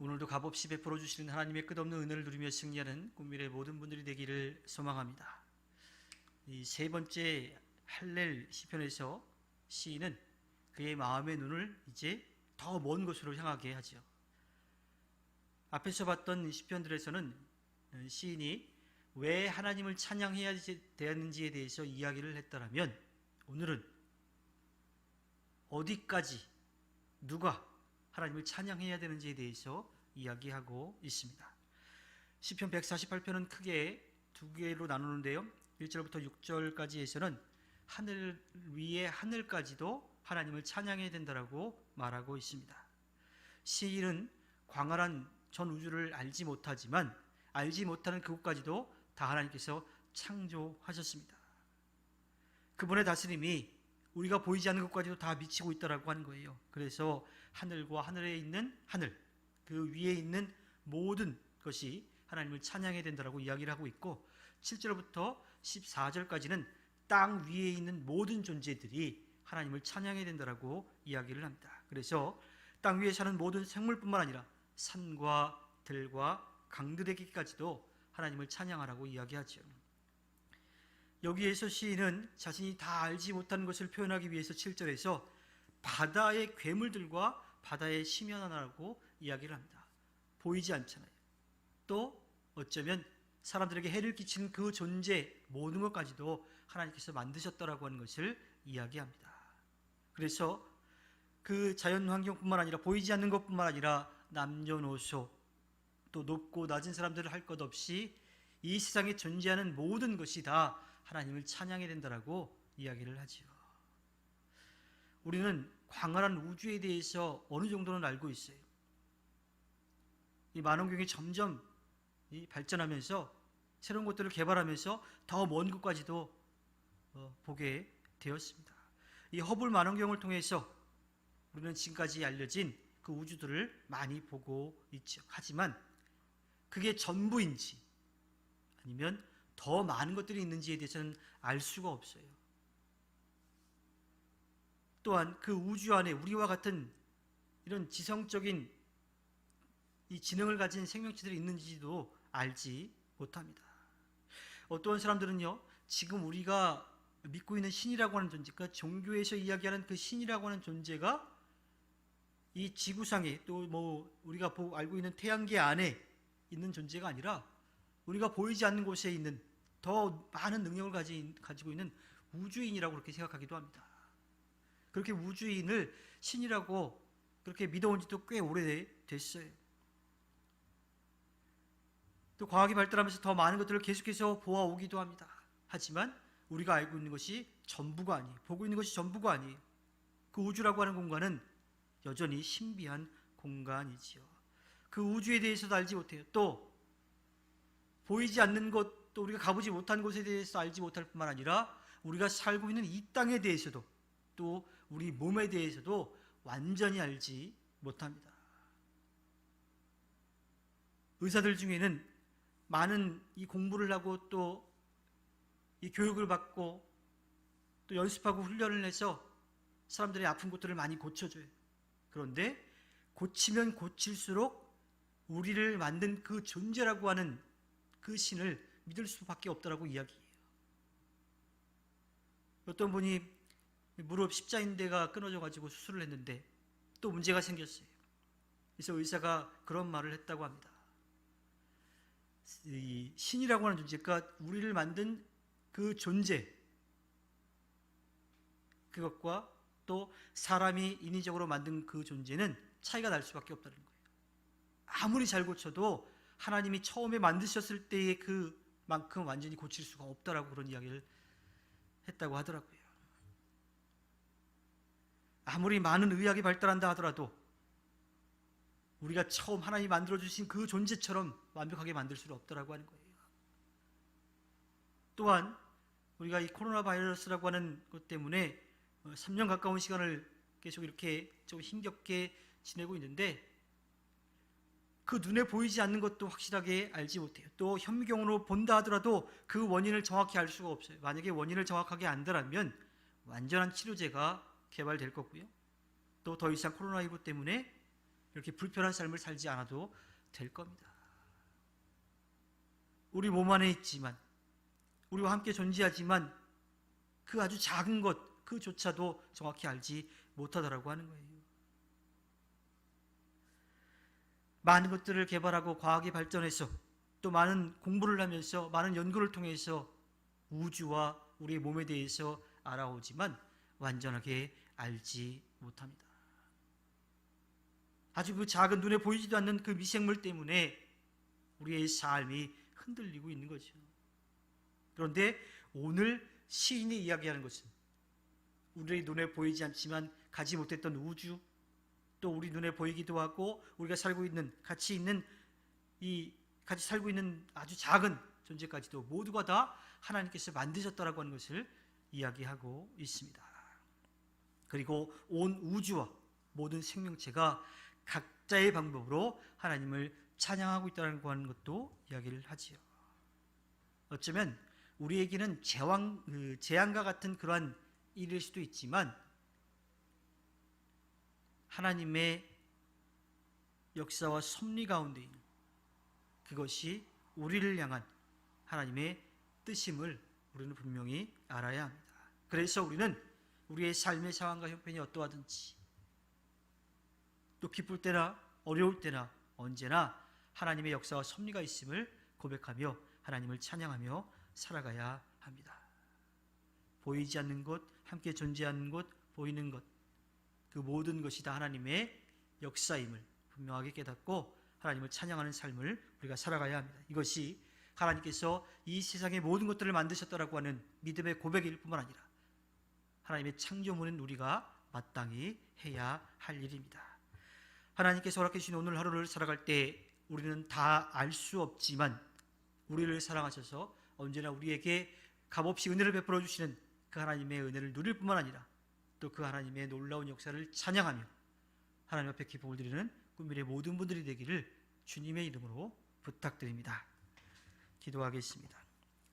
오늘도 값없이 베풀어 주시는 하나님의 끝없는 은혜를 누리며 승리하는 꿈미래 모든 분들이 되기를 소망합니다. 이 세 번째 할렐 시편에서 시인은 그의 마음의 눈을 이제 더 먼 곳으로 향하게 하죠. 앞에서 봤던 시편들에서는 시인이 왜 하나님을 찬양해야 되는지에 대해서 이야기를 했다면, 오늘은 어디까지 누가 하나님을 찬양해야 되는지에 대해서 이야기하고 있습니다. 시편 148편은 크게 두 개로 나누는데요. 1절부터 6절까지에서는 하늘 위에 하늘까지도 하나님을 찬양해야 된다라고 말하고 있습니다. 시인은 광활한 전 우주를 알지 못하지만 알지 못하는 그곳까지도 다 하나님께서 창조하셨습니다. 그분의 다스림이 우리가 보이지 않는 것까지도 다 미치고 있다라고 하는 거예요. 그래서 하늘과 하늘에 있는 하늘, 그 위에 있는 모든 것이 하나님을 찬양해야 된다라고 이야기를 하고 있고, 7절부터 14절까지는 땅 위에 있는 모든 존재들이 하나님을 찬양해야 된다라고 이야기를 합니다. 그래서 땅 위에 사는 모든 생물뿐만 아니라 산과 들과 강들에게까지도 하나님을 찬양하라고 이야기하죠. 여기에서 시인은 자신이 다 알지 못하는 것을 표현하기 위해서 7절에서 바다의 괴물들과 바다의 심연하라고 이야기를 합니다. 보이지 않잖아요. 또 어쩌면 사람들에게 해를 끼치는 그 존재 모든 것까지도 하나님께서 만드셨다라고 하는 것을 이야기합니다. 그래서 그 자연 환경뿐만 아니라 보이지 않는 것뿐만 아니라 남녀노소 또 높고 낮은 사람들을 할 것 없이 이 세상에 존재하는 모든 것이 다 하나님을 찬양해야 된다라고 이야기를 하지요. 우리는 광활한 우주에 대해서 어느 정도는 알고 있어요. 이 만원경이 점점 발전하면서 새로운 것들을 개발하면서 더 먼 곳까지도 보게 되었습니다. 이 허블 만원경을 통해서 우리는 지금까지 알려진 그 우주들을 많이 보고 있죠. 하지만 그게 전부인지 아니면 더 많은 것들이 있는지에 대해서는 알 수가 없어요. 또한 그 우주 안에 우리와 같은 이런 지성적인 이 지능을 가진 생명체들이 있는지도 알지 못합니다. 어떤 사람들은요, 지금 우리가 믿고 있는 신이라고 하는 존재, 그러니까 종교에서 이야기하는 그 신이라고 하는 존재가 이 지구상에 또 뭐 우리가 알고 있는 태양계 안에 있는 존재가 아니라 우리가 보이지 않는 곳에 있는 더 많은 능력을 가지고 있는 우주인이라고 그렇게 생각하기도 합니다. 그렇게 우주인을 신이라고 그렇게 믿어온 지도 꽤 오래됐어요. 또 과학이 발달하면서 더 많은 것들을 계속해서 보아오기도 합니다. 하지만 우리가 알고 있는 것이 전부가 아니에요. 보고 있는 것이 전부가 아니에요. 그 우주라고 하는 공간은 여전히 신비한 공간이지요. 그 우주에 대해서도 알지 못해요. 또 보이지 않는 것, 또 우리가 가보지 못한 곳에 대해서 알지 못할 뿐만 아니라 우리가 살고 있는 이 땅에 대해서도 또 우리 몸에 대해서도 완전히 알지 못합니다. 의사들 중에는 많은 이 공부를 하고 또 이 교육을 받고 또 연습하고 훈련을 해서 사람들의 아픈 곳들을 많이 고쳐줘요. 그런데 고치면 고칠수록 우리를 만든 그 존재라고 하는 그 신을 믿을 수밖에 없다라고 이야기해요. 어떤 분이 무릎 십자인대가 끊어져 가지고 수술을 했는데 또 문제가 생겼어요. 그래서 의사가 그런 말을 했다고 합니다. 이 신이라고 하는 존재가 우리를 만든 그 존재, 그것과 또 사람이 인위적으로 만든 그 존재는 차이가 날 수밖에 없다는 거예요. 아무리 잘 고쳐도 하나님이 처음에 만드셨을 때의 그만큼 완전히 고칠 수가 없다라고 그런 이야기를 했다고 하더라고요. 아무리 많은 의학이 발달한다 하더라도 우리가 처음 하나님이 만들어주신 그 존재처럼 완벽하게 만들 수는 없다라고 하는 거예요. 또한 우리가 이 코로나 바이러스라고 하는 것 때문에 3년 가까운 시간을 계속 이렇게 좀 힘겹게 지내고 있는데 그 눈에 보이지 않는 것도 확실하게 알지 못해요. 또 현미경으로 본다 하더라도 그 원인을 정확히 알 수가 없어요. 만약에 원인을 정확하게 안다면 완전한 치료제가 개발될 거고요. 또 더 이상 코로나19 때문에 이렇게 불편한 삶을 살지 않아도 될 겁니다. 우리 몸 안에 있지만, 우리와 함께 존재하지만 그 아주 작은 것 그조차도 정확히 알지 못하더라고 하는 거예요. 많은 것들을 개발하고 과학이 발전해서 또 많은 공부를 하면서 많은 연구를 통해서 우주와 우리의 몸에 대해서 알아오지만 완전하게 알지 못합니다. 아주 그 작은 눈에 보이지도 않는 그 미생물 때문에 우리의 삶이 흔들리고 있는 거죠. 그런데 오늘 시인이 이야기하는 것은 우리의 눈에 보이지 않지만 가지 못했던 우주, 또 우리 눈에 보이기도 하고 우리가 살고 있는 같이 살고 있는 아주 작은 존재까지도 모두가 다 하나님께서 만드셨다라고 하는 것을 이야기하고 있습니다. 그리고 온 우주와 모든 생명체가 각자의 방법으로 하나님을 찬양하고 있다고 하는 것도 이야기를 하지요. 어쩌면 우리에게는 재앙과 같은 그러한 일일 수도 있지만 하나님의 역사와 섭리 가운데 있는 그것이 우리를 향한 하나님의 뜻임을 우리는 분명히 알아야 합니다. 그래서 우리는 우리의 삶의 상황과 형편이 어떠하든지 또 기쁠 때나 어려울 때나 언제나 하나님의 역사와 섭리가 있음을 고백하며 하나님을 찬양하며 살아가야 합니다. 보이지 않는 것, 함께 존재하는 것, 보이는 것, 그 모든 것이 다 하나님의 역사임을 분명하게 깨닫고 하나님을 찬양하는 삶을 우리가 살아가야 합니다. 이것이 하나님께서 이 세상의 모든 것들을 만드셨다라고 하는 믿음의 고백일 뿐만 아니라 하나님의 창조물인 우리가 마땅히 해야 할 일입니다. 하나님께서 허락해 주신 오늘 하루를 살아갈 때 우리는 다 알 수 없지만 우리를 사랑하셔서 언제나 우리에게 값없이 은혜를 베풀어 주시는 그 하나님의 은혜를 누릴 뿐만 아니라 또 그 하나님의 놀라운 역사를 찬양하며 하나님 앞에 기쁨을 드리는 꿈미래 모든 분들이 되기를 주님의 이름으로 부탁드립니다. 기도하겠습니다.